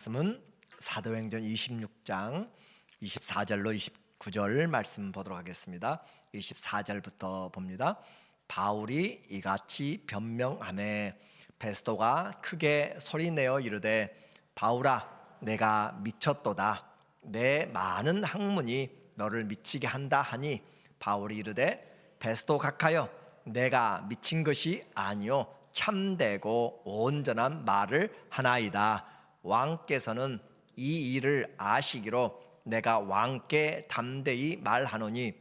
말씀은 사도행전 26장 24절로 29절 말씀 보도록 하겠습니다. 24절부터 봅니다. 바울이 이같이 변명하매 베스도가 크게 소리내어 이르되 바울아 내가 미쳤도다. 내 많은 학문이 너를 미치게 한다 하니 바울이 이르되 베스도 각하여 내가 미친 것이 아니요 참되고 온전한 말을 하나이다. 왕께서는 이 일을 아시기로 내가 왕께 담대히 말하노니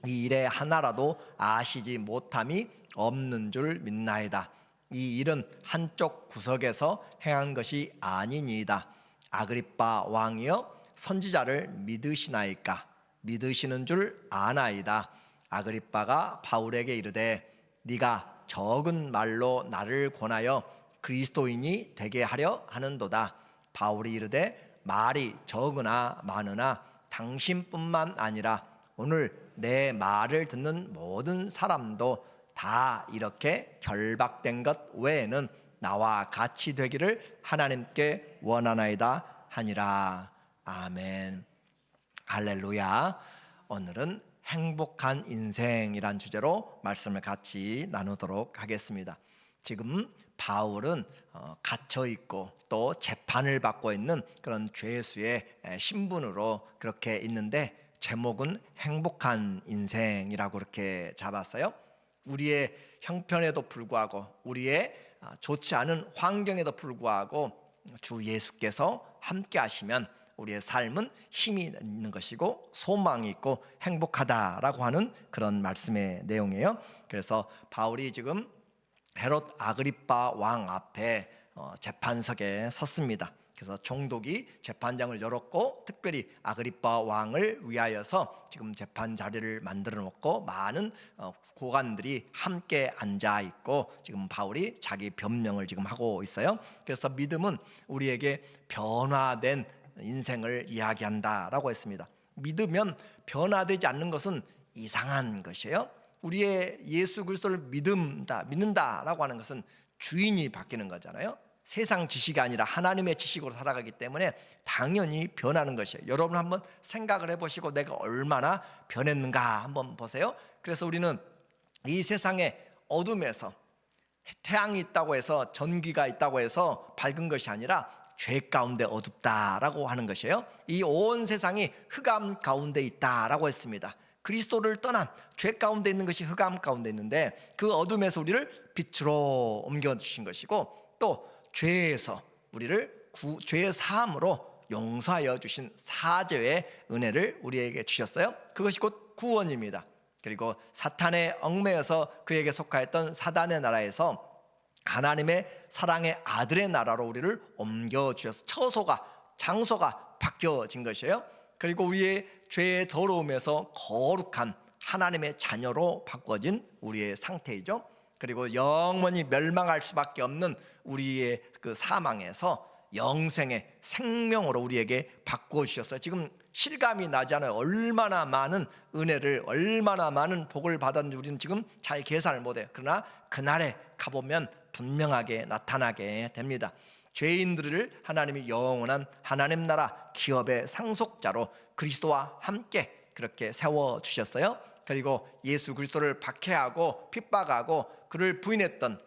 이 일의 하나라도 아시지 못함이 없는 줄 믿나이다. 이 일은 한쪽 구석에서 행한 것이 아니니이다. 아그리빠 왕이여 선지자를 믿으시나이까? 믿으시는 줄 아나이다. 아그리빠가 바울에게 이르되 네가 적은 말로 나를 권하여 그리스도인이 되게 하려 하는도다. 바울이 이르되 말이 적으나 많으나 당신뿐만 아니라 오늘 내 말을 듣는 모든 사람도 다 이렇게 결박된 것 외에는 나와 같이 되기를 하나님께 원하나이다 하니라. 아멘. 할렐루야. 오늘은 행복한 인생이란 주제로 말씀을 같이 나누도록 하겠습니다. 지금 바울은 갇혀 있고 또 재판을 받고 있는 그런 죄수의 신분으로 그렇게 있는데 제목은 행복한 인생이라고 그렇게 잡았어요. 우리의 형편에도 불구하고 우리의 좋지 않은 환경에도 불구하고 주 예수께서 함께 하시면 우리의 삶은 힘이 있는 것이고 소망이 있고 행복하다라고 하는 그런 말씀의 내용이에요. 그래서 바울이 지금 헤롯 아그리빠 왕 앞에 재판석에 섰습니다. 그래서 총독이 재판장을 열었고 특별히 아그리빠 왕을 위하여서 지금 재판 자리를 만들어 놓고 많은 고관들이 함께 앉아 있고 지금 바울이 자기 변명을 지금 하고 있어요. 그래서 믿음은 우리에게 변화된 인생을 이야기한다라고 했습니다. 믿으면 변화되지 않는 것은 이상한 것이에요. 우리의 예수 그리스도를 믿는다라고 하는 것은 주인이 바뀌는 거잖아요. 세상 지식이 아니라 하나님의 지식으로 살아가기 때문에 당연히 변하는 것이에요. 여러분 한번 생각을 해보시고 내가 얼마나 변했는가 한번 보세요. 그래서 우리는 이 세상의 어둠에서 태양이 있다고 해서 전기가 있다고 해서 밝은 것이 아니라 죄 가운데 어둡다라고 하는 것이에요. 이 온 세상이 흑암 가운데 있다라고 했습니다. 그리스도를 떠난 죄 가운데 있는 것이 흑암 가운데 있는데 그 어둠에서 우리를 빛으로 옮겨주신 것이고 또 죄에서 우리를 죄의 사함으로 용서하여 주신 사죄의 은혜를 우리에게 주셨어요. 그것이 곧 구원입니다. 그리고 사탄의 얽매여서 그에게 속하였던 사단의 나라에서 하나님의 사랑의 아들의 나라로 우리를 옮겨주셔서 장소가 바뀌어진 것이에요. 그리고 우리의 죄의 더러움에서 거룩한 하나님의 자녀로 바꿔진 우리의 상태이죠. 그리고 영원히 멸망할 수밖에 없는 우리의 그 사망에서 영생의 생명으로 우리에게 바꾸어 주셨어요. 지금 실감이 나지 않아요. 얼마나 많은 은혜를 얼마나 많은 복을 받았는지 우리는 지금 잘 계산을 못해요. 그러나 그날에 가보면 분명하게 나타나게 됩니다. 죄인들을 하나님이 영원한 하나님 나라 기업의 상속자로 그리스도와 함께 그렇게 세워주셨어요. 그리고 예수 그리스도를 박해하고 핍박하고 그를 부인했던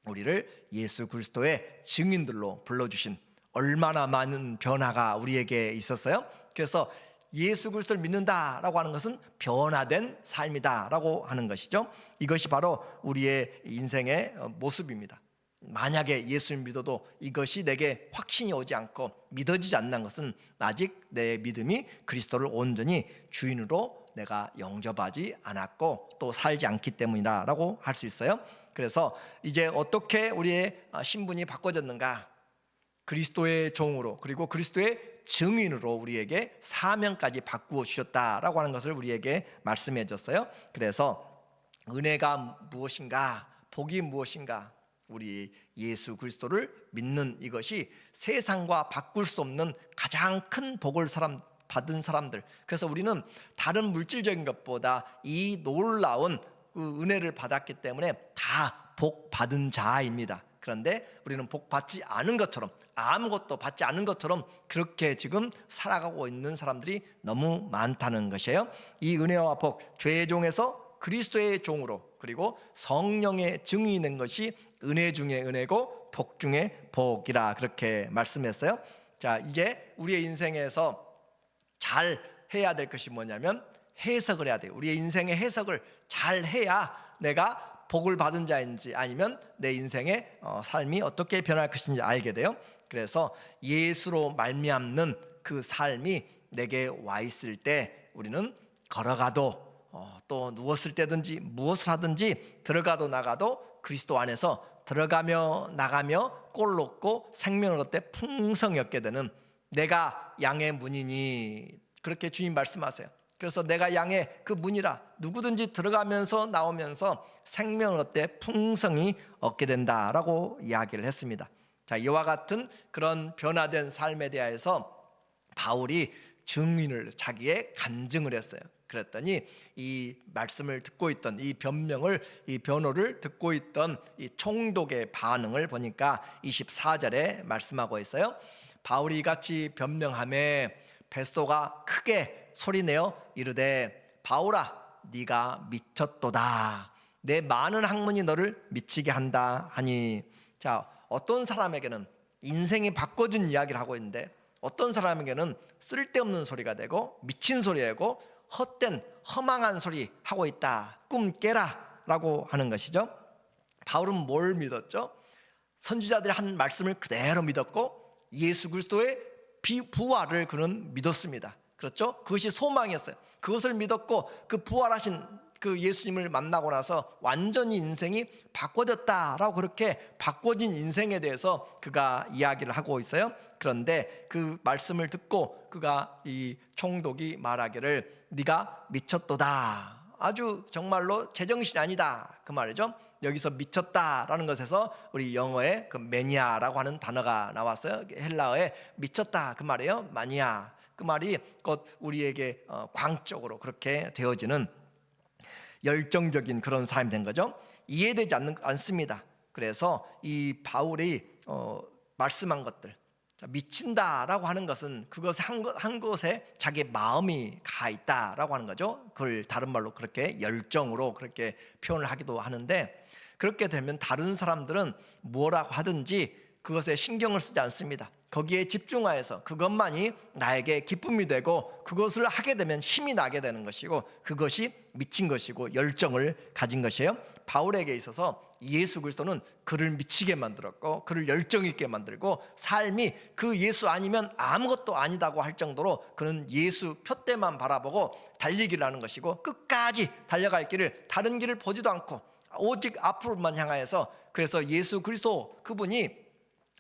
우리를 예수 그리스도의 증인들로 불러주신 얼마나 많은 변화가 우리에게 있었어요. 그래서 예수 그리스도를 믿는다라고 하는 것은 변화된 삶이다라고 하는 것이죠. 이것이 바로 우리의 인생의 모습입니다. 만약에 예수를 믿어도 이것이 내게 확신이 오지 않고 믿어지지 않는 것은 아직 내 믿음이 그리스도를 온전히 주인으로 내가 영접하지 않았고 또 살지 않기 때문이라고 할 수 있어요. 그래서 이제 어떻게 우리의 신분이 바꿔졌는가? 그리스도의 종으로 그리고 그리스도의 증인으로 우리에게 사명까지 바꾸어 주셨다라고 하는 것을 우리에게 말씀해 줬어요. 그래서 은혜가 무엇인가? 복이 무엇인가? 우리 예수 그리스도를 믿는 이것이 세상과 바꿀 수 없는 가장 큰 복을 받은 사람들. 그래서 우리는 다른 물질적인 것보다 이 놀라운 그 은혜를 받았기 때문에 다 복 받은 자입니다. 그런데 우리는 복 받지 않은 것처럼, 아무것도 받지 않은 것처럼 그렇게 지금 살아가고 있는 사람들이 너무 많다는 것이에요. 이 은혜와 복, 죄의 종에서 그리스도의 종으로, 그리고 성령의 증이 있는 것이 은혜 중에 은혜고 복 중에 복이라 그렇게 말씀했어요. 자, 이제 우리의 인생에서 잘 해야 될 것이 뭐냐면 해석을 해야 돼요. 우리의 인생의 해석을 잘 해야 내가 복을 받은 자인지 아니면 내 인생의 삶이 어떻게 변할 것인지 알게 돼요. 그래서 예수로 말미암는 그 삶이 내게 와 있을 때 우리는 걸어가도 또 누웠을 때든지 무엇을 하든지 들어가도 나가도 그리스도 안에서 들어가며 나가며 꼴 높고 생명을 얻되 풍성히 얻게 되는, 내가 양의 문이니 그렇게 주님 말씀하세요. 그래서 내가 양의 그 문이라, 누구든지 들어가면서 나오면서 생명을 얻되 풍성히 얻게 된다라고 이야기를 했습니다. 자, 이와 같은 그런 변화된 삶에 대해서 바울이 증인을, 자기의 간증을 했어요. 그랬더니 이 말씀을 듣고 있던, 이 변명을, 이 변호를 듣고 있던 이 총독의 반응을 보니까 24절에 말씀하고 있어요. 바울이 이같이 변명하매 베스도가 크게 소리내어 이르되 바울아, 네가 미쳤도다. 내 많은 학문이 너를 미치게 한다 하니. 자, 어떤 사람에게는 인생이 바꿔진 이야기를 하고 있는데 어떤 사람에게는 쓸데없는 소리가 되고 미친 소리이고 헛된 허망한 소리 하고 있다, 꿈 깨라 라고 하는 것이죠. 바울은 뭘 믿었죠? 선지자들이 한 말씀을 그대로 믿었고 예수 그리스도의 부활을 그는 믿었습니다. 그렇죠? 그것이 소망이었어요. 그것을 믿었고 그 부활하신 그 예수님을 만나고 나서 완전히 인생이 바꿔졌다라고, 그렇게 바꿔진 인생에 대해서 그가 이야기를 하고 있어요. 그런데 그 말씀을 듣고 그가, 이 총독이 말하기를 네가 미쳤도다, 아주 정말로 제정신이 아니다, 그 말이죠. 여기서 미쳤다라는 것에서 우리 영어에 그 매니아라고 하는 단어가 나왔어요. 헬라어에 미쳤다 그 말이에요. 마니아, 그 말이 곧 우리에게 광적으로 그렇게 되어지는 열정적인 그런 삶이 된 거죠. 이해되지 않습니다. 그래서 이 바울이 말씀한 것들, 미친다라고 하는 것은 그것에 한 곳에 자기 마음이 가 있다라고 하는 거죠. 그걸 다른 말로 그렇게 열정으로 그렇게 표현을 하기도 하는데, 그렇게 되면 다른 사람들은 뭐라고 하든지 그것에 신경을 쓰지 않습니다. 거기에 집중하여서 그것만이 나에게 기쁨이 되고 그것을 하게 되면 힘이 나게 되는 것이고, 그것이 미친 것이고 열정을 가진 것이에요. 바울에게 있어서 예수 그리스도는 그를 미치게 만들었고 그를 열정 있게 만들고, 삶이 그 예수 아니면 아무것도 아니다고 할 정도로 그는 예수 표대만 바라보고 달리기를 하는 것이고, 끝까지 달려갈 길을, 다른 길을 보지도 않고 오직 앞으로만 향하여서, 그래서 예수 그리스도 그분이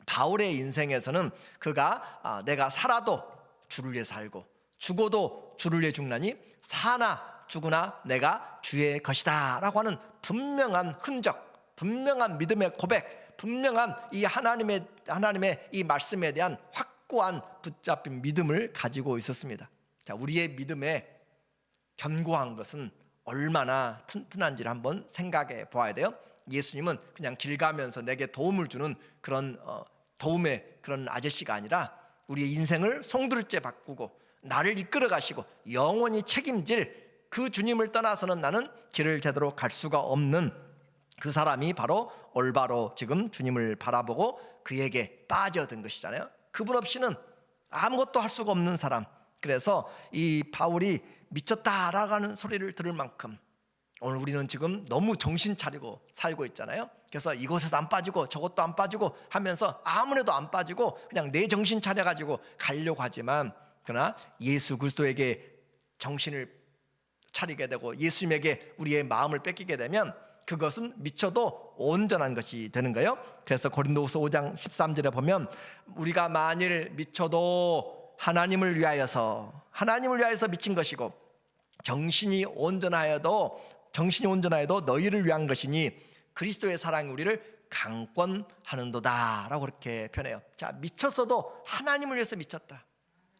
바울의 인생에서는 그가 내가 살아도 주를 위해 살고 죽어도 주를 위해 죽나니 사나 죽으나 내가 주의 것이다 라고 하는 분명한 흔적, 분명한 믿음의 고백, 분명한 이 하나님의 이 말씀에 대한 확고한 붙잡힌 믿음을 가지고 있었습니다. 자, 우리의 믿음에 견고한 것은 얼마나 튼튼한지를 한번 생각해 보아야 돼요. 예수님은 그냥 길 가면서 내게 도움을 주는 그런 도움의 그런 아저씨가 아니라 우리의 인생을 송두리째 바꾸고 나를 이끌어 가시고 영원히 책임질 그 주님을 떠나서는 나는 길을 제대로 갈 수가 없는 그 사람이 바로 올바로 지금 주님을 바라보고 그에게 빠져든 것이잖아요. 그분 없이는 아무것도 할 수가 없는 사람. 그래서 이 바울이 미쳤다라고 하는 소리를 들을 만큼 오늘 우리는 지금 너무 정신 차리고 살고 있잖아요. 그래서 이곳에도 안 빠지고 저것도 안 빠지고 하면서 아무래도 안 빠지고 그냥 내 정신 차려가지고 가려고 하지만, 그러나 예수 그리스도에게 정신을 차리게 되고 예수님에게 우리의 마음을 뺏기게 되면 그것은 미쳐도 온전한 것이 되는 거예요. 그래서 고린도후서 5장 13절에 보면 우리가 만일 미쳐도 하나님을 위하여서 미친 것이고 정신이 온전하여도 너희를 위한 것이니 그리스도의 사랑이 우리를 강권하는도다 라고 그렇게 표현해요. 자, 미쳤어도 하나님을 위해서 미쳤다.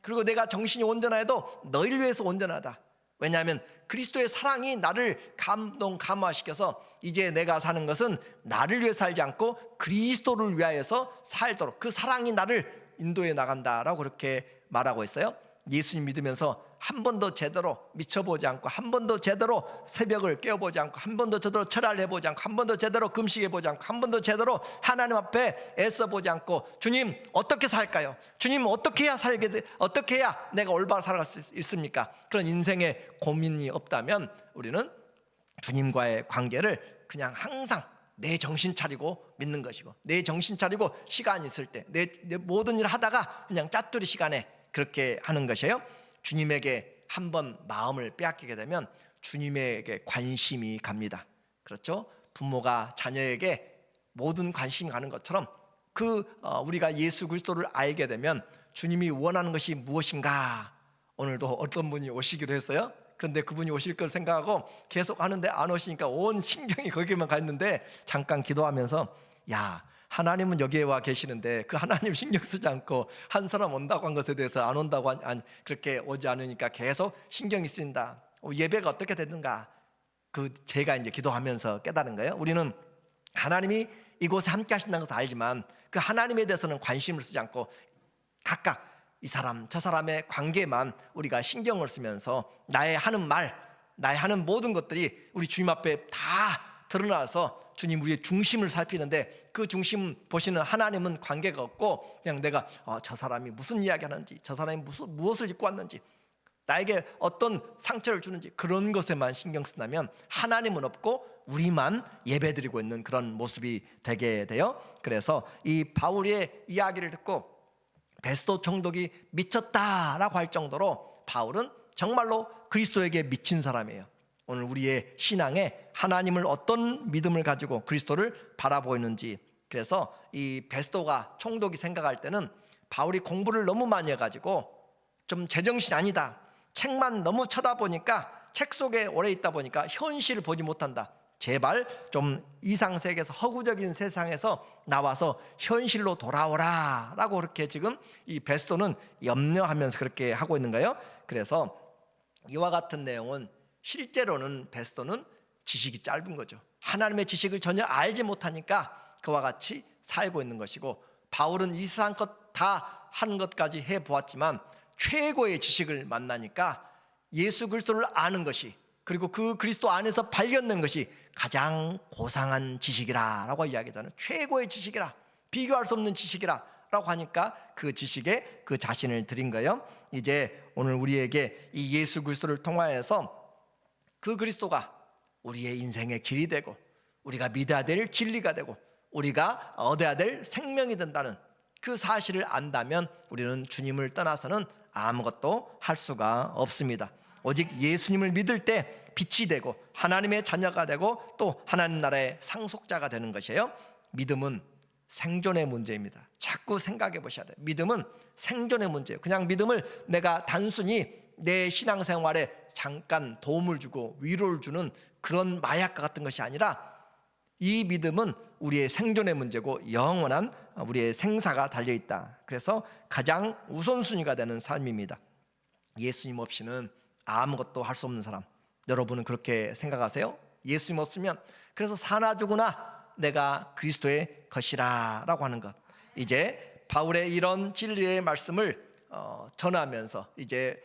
그리고 내가 정신이 온전하여도 너희를 위해서 온전하다. 왜냐하면 그리스도의 사랑이 나를 감화시켜서 이제 내가 사는 것은 나를 위해 살지 않고 그리스도를 위하여서 살도록 그 사랑이 나를 인도해 나간다라고 그렇게 말하고 있어요. 예수님 믿으면서 한 번도 제대로 미쳐보지 않고, 한 번도 제대로 새벽을 깨워보지 않고, 한 번도 제대로 철야를 해보지 않고, 한 번도 제대로 금식해보지 않고, 한 번도 제대로 하나님 앞에 애써보지 않고, 주님 어떻게 살까요? 주님 어떻게 해야 내가 올바로 살아갈 수 있습니까? 그런 인생의 고민이 없다면 우리는 주님과의 관계를 그냥 항상 내 정신 차리고 믿는 것이고, 내 정신 차리고 시간이 있을 때 내 모든 일을 하다가 그냥 짜투리 시간에 그렇게 하는 것이에요. 주님에게 한번 마음을 빼앗기게 되면 주님에게 관심이 갑니다. 그렇죠? 부모가 자녀에게 모든 관심이 가는 것처럼 우리가 예수 그리스도를 알게 되면 주님이 원하는 것이 무엇인가. 오늘도 어떤 분이 오시기로 했어요. 그런데 그분이 오실 걸 생각하고 계속 하는데 안 오시니까 온 신경이 거기만 가 있는데, 잠깐 기도하면서 야, 하나님은 여기에 와 계시는데 그 하나님 신경 쓰지 않고 한 사람 온다고 한 것에 대해서 안 온다고 그렇게 오지 않으니까 계속 신경이 쓰인다. 예배가 어떻게 됐는가. 제가 이제 기도하면서 깨달은 거예요. 우리는 하나님이 이곳에 함께 하신다는 것을 알지만 그 하나님에 대해서는 관심을 쓰지 않고 각각 이 사람 저 사람의 관계만 우리가 신경을 쓰면서 나의 하는 말, 나의 하는 모든 것들이 우리 주님 앞에 다 드러나서 주님 우리의 중심을 살피는데, 그 중심 보시는 하나님은 관계가 없고 그냥 내가 저 사람이 무슨 이야기 하는지, 저 사람이 무엇을 입고 왔는지, 나에게 어떤 상처를 주는지 그런 것에만 신경 쓴다면 하나님은 없고 우리만 예배드리고 있는 그런 모습이 되게 돼요. 그래서 이 바울의 이야기를 듣고 베스도 총독이 미쳤다라고 할 정도로 바울은 정말로 그리스도에게 미친 사람이에요. 오늘 우리의 신앙에 하나님을 어떤 믿음을 가지고 그리스도를 바라보이는지, 그래서 이 베스도가 총독이 생각할 때는 바울이 공부를 너무 많이 해가지고 좀 제정신이 아니다, 책만 너무 쳐다보니까 책 속에 오래 있다 보니까 현실을 보지 못한다, 제발 좀 이상세계에서 허구적인 세상에서 나와서 현실로 돌아오라 라고 그렇게 지금 이 베스도는 염려하면서 그렇게 하고 있는 거예요. 그래서 이와 같은 내용은 실제로는 베스도는 지식이 짧은 거죠. 하나님의 지식을 전혀 알지 못하니까 그와 같이 살고 있는 것이고, 바울은 이 세상 것 다 한 것까지 해보았지만 최고의 지식을 만나니까 예수 그리스도를 아는 것이, 그리고 그 그리스도 안에서 발견된 것이 가장 고상한 지식이라라고 이야기하는, 최고의 지식이라, 비교할 수 없는 지식이라 라고 하니까 그 지식에 그 자신을 드린 거예요. 이제 오늘 우리에게 이 예수 그리스도를 통하여서 그 그리스도가 우리의 인생의 길이 되고 우리가 믿어야 될 진리가 되고 우리가 얻어야 될 생명이 된다는 그 사실을 안다면 우리는 주님을 떠나서는 아무것도 할 수가 없습니다. 오직 예수님을 믿을 때 빛이 되고 하나님의 자녀가 되고 또 하나님 나라의 상속자가 되는 것이에요. 믿음은 생존의 문제입니다. 자꾸 생각해 보셔야 돼요. 믿음은 생존의 문제예요. 그냥 믿음을 내가 단순히 내 신앙생활에 잠깐 도움을 주고 위로를 주는 그런 마약과 같은 것이 아니라, 이 믿음은 우리의 생존의 문제고 영원한 우리의 생사가 달려있다. 그래서 가장 우선순위가 되는 삶입니다. 예수님 없이는 아무것도 할 수 없는 사람, 여러분은 그렇게 생각하세요? 예수님 없으면 그래서 사나 죽으나 내가 그리스도의 것이라 라고 하는 것. 이제 바울의 이런 진리의 말씀을 전하면서 이제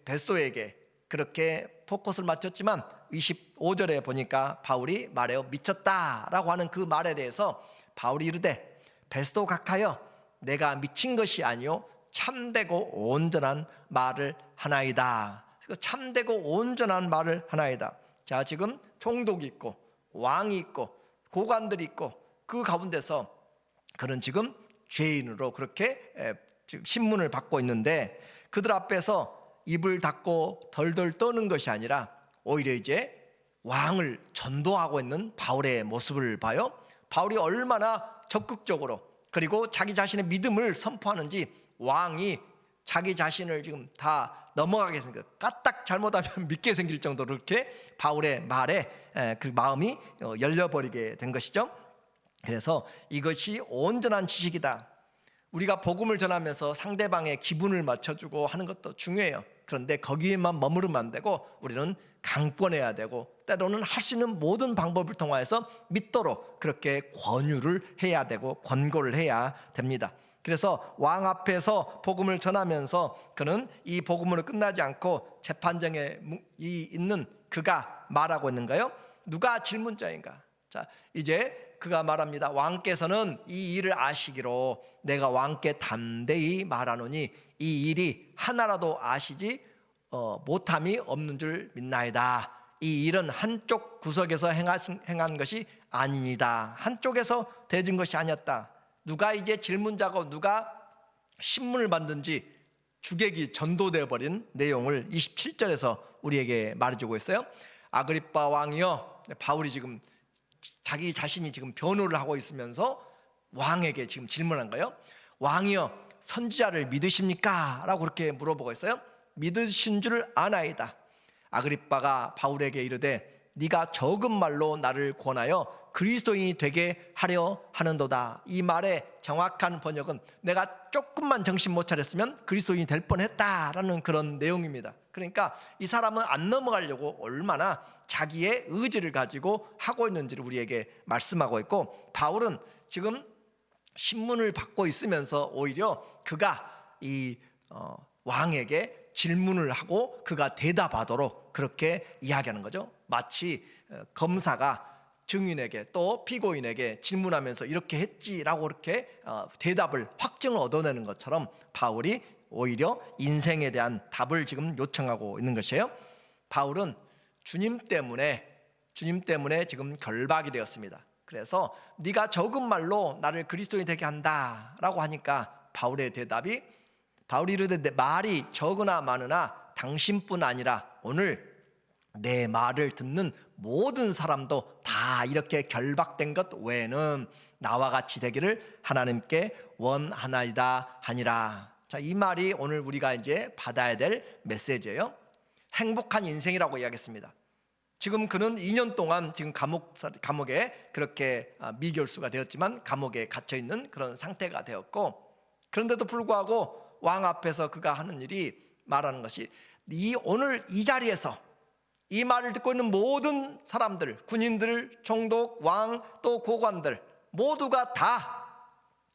베스도에게 그렇게 포커스를 맞췄지만 25절에 보니까 바울이 말해요. 미쳤다라고 하는 그 말에 대해서 바울이 이르되 베스도 각하여 내가 미친 것이 아니요 참되고 온전한 말을 하나이다. 참되고 온전한 말을 하나이다. 자, 지금 총독이 있고 왕이 있고 고관들이 있고 그 가운데서 그는 지금 죄인으로 그렇게 지금 신문을 받고 있는데, 그들 앞에서 입을 닫고 덜덜 떠는 것이 아니라 오히려 이제 왕을 전도하고 있는 바울의 모습을 봐요. 바울이 얼마나 적극적으로 그리고 자기 자신의 믿음을 선포하는지, 왕이 자기 자신을 지금 다 넘어가게 생겨, 까딱 잘못하면 믿게 생길 정도로 그렇게 바울의 말에 그 마음이 열려버리게 된 것이죠. 그래서 이것이 온전한 지식이다. 우리가 복음을 전하면서 상대방의 기분을 맞춰주고 하는 것도 중요해요. 그런데 거기에만 머무르면 안 되고 우리는 강권해야 되고 때로는 할 수 있는 모든 방법을 통하여서 믿도록 그렇게 권유를 해야 되고 권고를 해야 됩니다. 그래서 왕 앞에서 복음을 전하면서 그는 이 복음으로 끝나지 않고 재판정에 있는 그가 말하고 있는가요? 누가 질문자인가? 자, 이제 그가 말합니다. 왕께서는 이 일을 아시기로 내가 왕께 담대히 말하노니 이 일이 하나라도 아시지 못함이 없는 줄 믿나이다. 이 일은 한쪽 구석에서 행한 것이 아니니다. 한쪽에서 되진 것이 아니었다. 누가 이제 질문자고 누가 신문을 받든지 주객이 전도되어 버린 내용을 27절에서 우리에게 말해주고 있어요. 아그리빠 왕이여, 바울이 지금 자기 자신이 지금 변호를 하고 있으면서 왕에게 지금 질문한 거예요. 왕이여, 선지자를 믿으십니까? 라고 그렇게 물어보고 있어요. 믿으신 줄 아나이다. 아그리빠가 바울에게 이르되 네가 적은 말로 나를 권하여 그리스도인이 되게 하려 하는도다. 이 말의 정확한 번역은 내가 조금만 정신 못 차렸으면 그리스도인이 될 뻔했다라는 그런 내용입니다. 그러니까 이 사람은 안 넘어가려고 얼마나 자기의 의지를 가지고 하고 있는지를 우리에게 말씀하고 있고, 바울은 지금 신문을 받고 있으면서 오히려 그가 이 왕에게 질문을 하고 그가 대답하도록 그렇게 이야기하는 거죠. 마치 검사가 증인에게 또 피고인에게 질문하면서 이렇게 했지라고 이렇게 대답을 확증을 얻어내는 것처럼 바울이 오히려 인생에 대한 답을 지금 요청하고 있는 것이에요. 바울은 주님 때문에 지금 결박이 되었습니다. 그래서 네가 적은 말로 나를 그리스도인이 되게 한다라고 하니까 바울의 대답이, 바울이 이르되 내 말이 적으나 많으나 당신뿐 아니라 오늘 내 말을 듣는 모든 사람도 다 이렇게 결박된 것 외에는 나와 같이 되기를 하나님께 원하나이다 하니라. 자, 이 말이 오늘 우리가 이제 받아야 될 메시지예요. 행복한 인생이라고 이야기했습니다. 지금 그는 2년 동안 지금 감옥에 그렇게 미결수가 되었지만 감옥에 갇혀 있는 그런 상태가 되었고, 그런데도 불구하고 왕 앞에서 그가 하는 일이 말하는 것이 오늘 이 자리에서 이 말을 듣고 있는 모든 사람들, 군인들, 총독, 왕, 또 고관들 모두가 다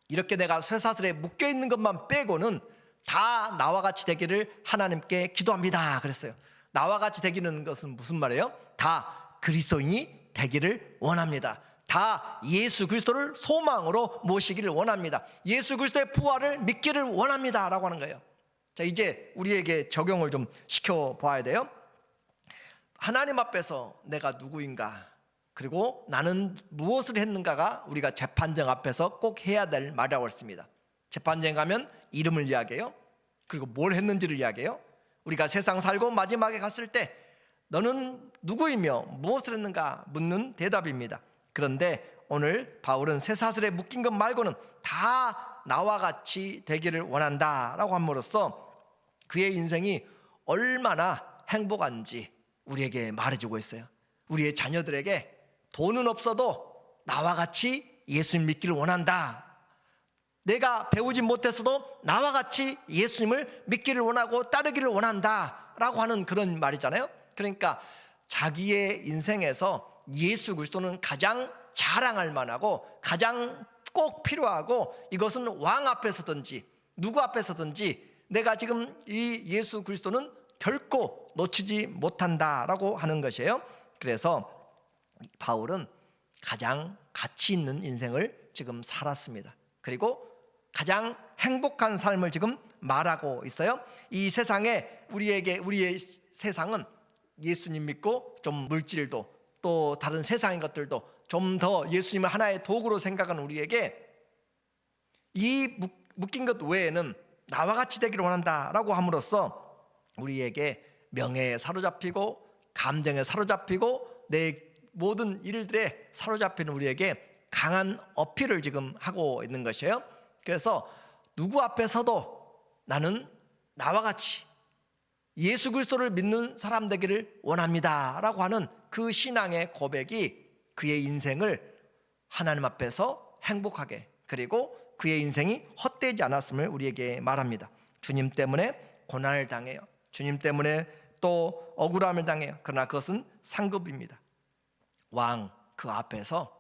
이렇게 내가 쇠사슬에 묶여 있는 것만 빼고는 다 나와 같이 되기를 하나님께 기도합니다 그랬어요. 나와 같이 되기는 것은 무슨 말이에요? 다 그리스도인이 되기를 원합니다. 다 예수 그리스도를 소망으로 모시기를 원합니다. 예수 그리스도의 부활을 믿기를 원합니다 라고 하는 거예요. 자, 이제 우리에게 적용을 좀 시켜봐야 돼요. 하나님 앞에서 내가 누구인가, 그리고 나는 무엇을 했는가가 우리가 재판정 앞에서 꼭 해야 될 말이라고 했습니다. 재판정에 가면 이름을 이야기해요. 그리고 뭘 했는지를 이야기해요. 우리가 세상 살고 마지막에 갔을 때 너는 누구이며 무엇을 했는가 묻는 대답입니다. 그런데 오늘 바울은 쇠사슬에 묶인 것 말고는 다 나와 같이 되기를 원한다라고 함으로써 그의 인생이 얼마나 행복한지 우리에게 말해주고 있어요. 우리의 자녀들에게 돈은 없어도 나와 같이 예수님 믿기를 원한다. 내가 배우지 못했어도 나와 같이 예수님을 믿기를 원하고 따르기를 원한다 라고 하는 그런 말이잖아요. 그러니까 자기의 인생에서 예수 그리스도는 가장 자랑할 만하고 가장 꼭 필요하고, 이것은 왕 앞에서든지 누구 앞에서든지 내가 지금 이 예수 그리스도는 결코 놓치지 못한다라고 하는 것이에요. 그래서 바울은 가장 가치 있는 인생을 지금 살았습니다. 그리고 가장 행복한 삶을 지금 말하고 있어요. 이 세상에 우리의 세상은 예수님 믿고 좀 물질도 또 다른 세상의 것들도 좀 더 예수님을 하나의 도구로 생각하는 우리에게 이 묶인 것 외에는 나와 같이 되기를 원한다라고 함으로써 우리에게 명예에 사로잡히고 감정에 사로잡히고 내 모든 일들에 사로잡히는 우리에게 강한 어필을 지금 하고 있는 것이에요. 그래서 누구 앞에서도 나는 나와 같이 예수 그리스도를 믿는 사람 되기를 원합니다 라고 하는 그 신앙의 고백이 그의 인생을 하나님 앞에서 행복하게, 그리고 그의 인생이 헛되지 않았음을 우리에게 말합니다. 주님 때문에 고난을 당해요. 주님 때문에 또 억울함을 당해요. 그러나 그것은 상급입니다. 왕 그 앞에서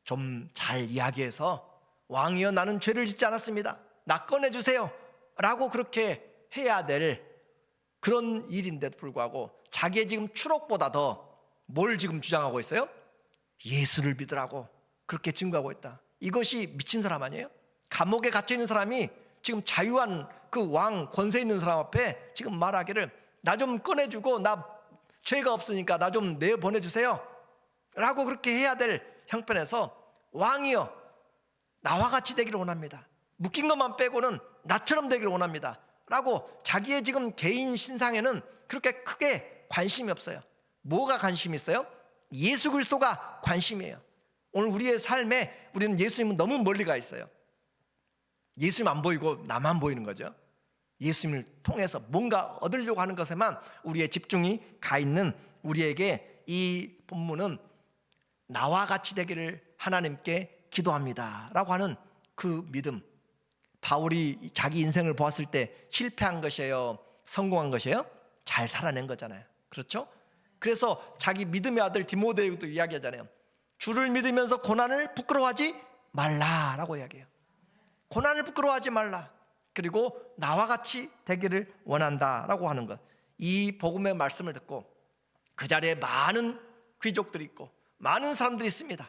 좀 잘 이야기해서 왕이여 나는 죄를 짓지 않았습니다. 나 꺼내주세요 라고 그렇게 해야 될 그런 일인데도 불구하고 자기의 지금 추록보다 더 뭘 지금 주장하고 있어요? 예수를 믿으라고 그렇게 증거하고 있다. 이것이 미친 사람 아니에요? 감옥에 갇혀 있는 사람이 지금 자유한 그 왕 권세 있는 사람 앞에 지금 말하기를 나 좀 꺼내주고 나 죄가 없으니까 나 좀 내보내주세요 라고 그렇게 해야 될 형편에서 왕이여 나와 같이 되기를 원합니다. 묶인 것만 빼고는 나처럼 되기를 원합니다 라고 자기의 지금 개인 신상에는 그렇게 크게 관심이 없어요. 뭐가 관심이 있어요? 예수 그리스도가 관심이에요. 오늘 우리의 삶에 우리는 예수님은 너무 멀리 가 있어요. 예수님 안 보이고 나만 보이는 거죠. 예수님을 통해서 뭔가 얻으려고 하는 것에만 우리의 집중이 가 있는 우리에게 이 본문은 나와 같이 되기를 하나님께 기도합니다 라고 하는 그 믿음. 바울이 자기 인생을 보았을 때 실패한 것이에요? 성공한 것이에요? 잘 살아낸 거잖아요. 그렇죠? 그래서 자기 믿음의 아들 디모데에도 이야기하잖아요. 주를 믿으면서 고난을 부끄러워하지 말라라고 이야기해요. 고난을 부끄러워하지 말라. 그리고 나와 같이 되기를 원한다라고 하는 것. 이 복음의 말씀을 듣고 그 자리에 많은 귀족들이 있고 많은 사람들이 있습니다.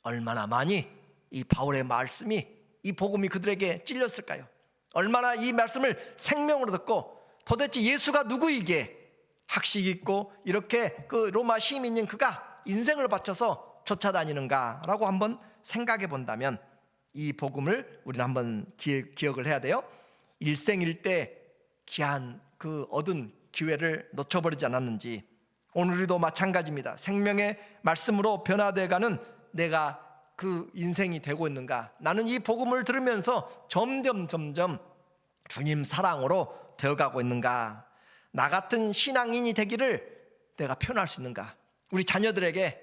얼마나 많이 이 바울의 말씀이 이 복음이 그들에게 찔렸을까요? 얼마나 이 말씀을 생명으로 듣고 도대체 예수가 누구이기에 학식 있고 이렇게 그 로마 시민인 그가 인생을 바쳐서 쫓아다니는가라고 한번 생각해 본다면 이 복음을 우리는 한번 기억을 해야 돼요. 일생일대 귀한 그 얻은 기회를 놓쳐버리지 않았는지 오늘 우리도 마찬가지입니다. 생명의 말씀으로 변화되어가는 내가 그 인생이 되고 있는가? 나는 이 복음을 들으면서 점점 주님 사랑으로 되어가고 있는가? 나 같은 신앙인이 되기를 내가 표현할 수 있는가? 우리 자녀들에게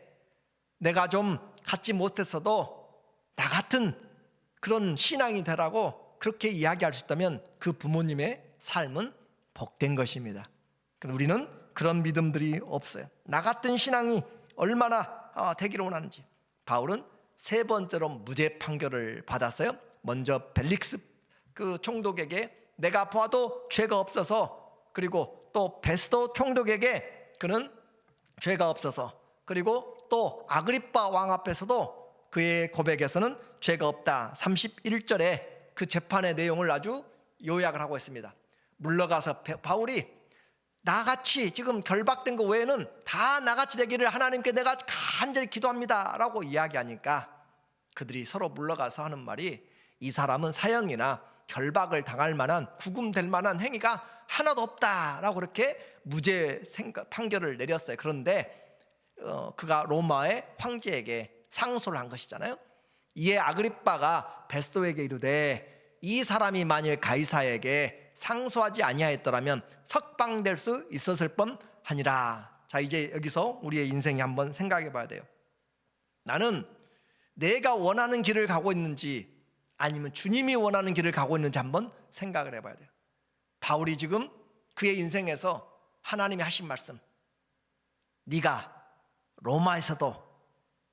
내가 좀 갖지 못했어도 나 같은 그런 신앙이 되라고 그렇게 이야기할 수 있다면 그 부모님의 삶은 복된 것입니다. 우리는 그런 믿음들이 없어요. 나 같은 신앙이 얼마나 되기를 원하는지. 바울은 세 번째로 무죄 판결을 받았어요. 먼저 벨릭스 그 총독에게 내가 보아도 죄가 없어서, 그리고 또 베스도 총독에게 그는 죄가 없어서, 그리고 또 아그리빠 왕 앞에서도 그의 고백에서는 죄가 없다. 31절에 그 재판의 내용을 아주 요약을 하고 있습니다. 물러가서 바울이 나같이 지금 결박된 거 외에는 다 나같이 되기를 하나님께 내가 간절히 기도합니다 라고 이야기하니까 그들이 서로 물러가서 하는 말이 이 사람은 사형이나 결박을 당할 만한 구금될 만한 행위가 하나도 없다라고 그렇게 무죄 판결을 내렸어요. 그런데 그가 로마의 황제에게 상소를 한 것이잖아요. 이에 아그리빠가 베스도에게 이르되 이 사람이 만일 가이사에게 상소하지 아니하였더라면 석방될 수 있었을 뻔하니라. 자, 이제 여기서 우리의 인생이 한번 생각해 봐야 돼요. 나는 내가 원하는 길을 가고 있는지 아니면 주님이 원하는 길을 가고 있는지 한번 생각을 해봐야 돼요. 바울이 지금 그의 인생에서 하나님이 하신 말씀, 네가 로마에서도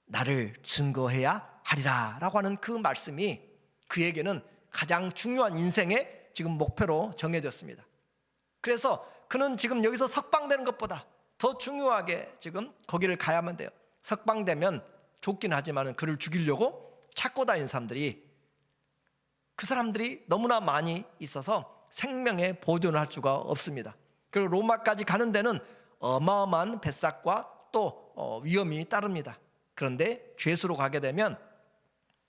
나를 증거해야 하리라 라고 하는 그 말씀이 그에게는 가장 중요한 인생의 지금 목표로 정해졌습니다. 그래서 그는 지금 여기서 석방되는 것보다 더 중요하게 지금 거기를 가야만 돼요. 석방되면 좋긴 하지만 그를 죽이려고 찾고 다니는 사람들이, 그 사람들이 너무나 많이 있어서 생명의 보존을 할 수가 없습니다. 그리고 로마까지 가는 데는 어마어마한 뱃삭과 또 위험이 따릅니다. 그런데 죄수로 가게 되면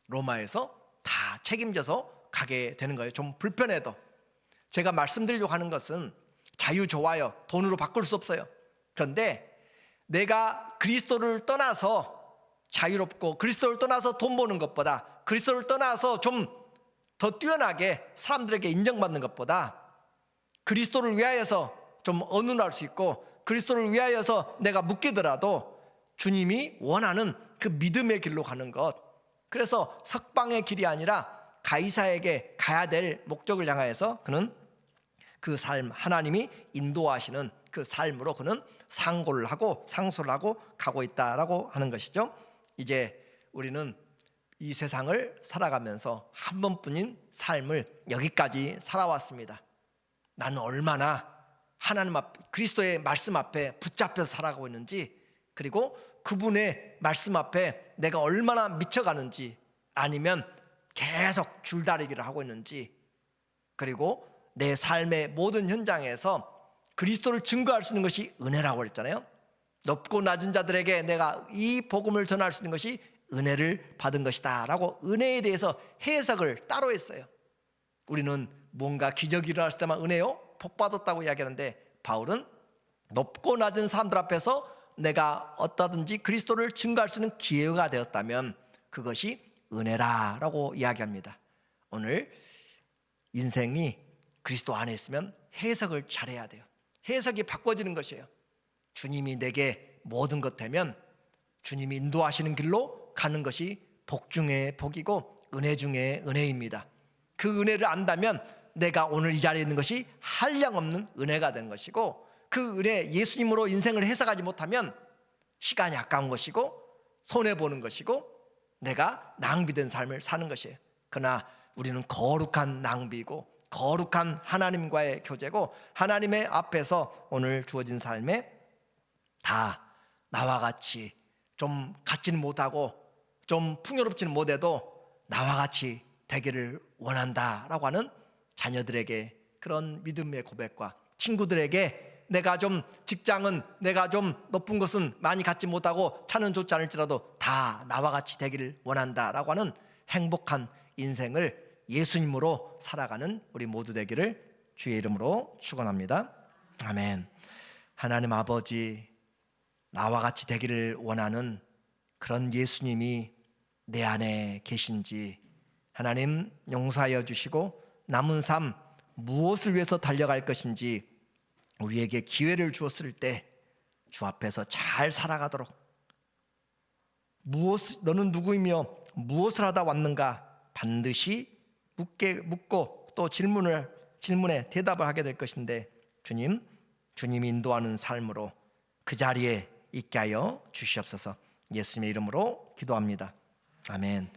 로마에서 다 책임져서 가게 되는 거예요. 좀 불편해도. 제가 말씀드리려고 하는 것은 자유 좋아요. 돈으로 바꿀 수 없어요. 그런데 내가 그리스도를 떠나서 자유롭고 그리스도를 떠나서 돈 버는 것보다, 그리스도를 떠나서 좀 더 뛰어나게 사람들에게 인정받는 것보다 그리스도를 위하여서 좀 언운할 수 있고 그리스도를 위하여서 내가 묶이더라도 주님이 원하는 그 믿음의 길로 가는 것, 그래서 석방의 길이 아니라 가이사에게 가야 될 목적을 향하여서 그는 그 삶, 하나님이 인도하시는 그 삶으로 그는 상소를 하고 가고 있다라고 하는 것이죠. 이제 우리는 이 세상을 살아가면서 한 번뿐인 삶을 여기까지 살아왔습니다. 나는 얼마나 하나님 앞, 그리스도의 말씀 앞에 붙잡혀서 살아가고 있는지, 그리고 그분의 말씀 앞에 내가 얼마나 미쳐가는지, 아니면 계속 줄다리기를 하고 있는지, 그리고 내 삶의 모든 현장에서 그리스도를 증거할 수 있는 것이 은혜라고 그랬잖아요. 높고 낮은 자들에게 내가 이 복음을 전할 수 있는 것이 은혜를 받은 것이다 라고 은혜에 대해서 해석을 따로 했어요. 우리는 뭔가 기적이 일어났을 때만 은혜요? 복 받았다고 이야기하는데, 바울은 높고 낮은 사람들 앞에서 내가 어떠든지 그리스도를 증거할 수 있는 기회가 되었다면 그것이 은혜라고 이야기합니다. 오늘 인생이 그리스도 안에 있으면 해석을 잘해야 돼요. 해석이 바꿔지는 것이에요. 주님이 내게 모든 것 되면 주님이 인도하시는 길로 가는 것이 복 중에 복이고 은혜 중에 은혜입니다. 그 은혜를 안다면 내가 오늘 이 자리에 있는 것이 한량없는 은혜가 되는 것이고, 그 은혜, 예수님으로 인생을 해석하지 못하면 시간이 아까운 것이고 손해보는 것이고 내가 낭비된 삶을 사는 것이에요. 그러나 우리는 거룩한 낭비고 거룩한 하나님과의 교제고, 하나님의 앞에서 오늘 주어진 삶에 다 나와 같이 좀 같지는 못하고 좀 풍요롭지는 못해도 나와 같이 되기를 원한다라고 하는 자녀들에게 그런 믿음의 고백과, 친구들에게 내가 좀 직장은 내가 좀 높은 것은 많이 갖지 못하고 차는 좋지 않을지라도 다 나와 같이 되기를 원한다라고 하는 행복한 인생을 예수님으로 살아가는 우리 모두 되기를 주의 이름으로 축원합니다. 아멘. 하나님 아버지, 나와 같이 되기를 원하는 그런 예수님이 내 안에 계신지 하나님 용서하여 주시고, 남은 삶 무엇을 위해서 달려갈 것인지 우리에게 기회를 주었을 때 주 앞에서 잘 살아가도록, 너는 누구이며 무엇을 하다 왔는가 반드시 묻고 또 질문에 대답을 하게 될 것인데, 주님이 인도하는 삶으로 그 자리에 있게 하여 주시옵소서. 예수님의 이름으로 기도합니다. 아멘.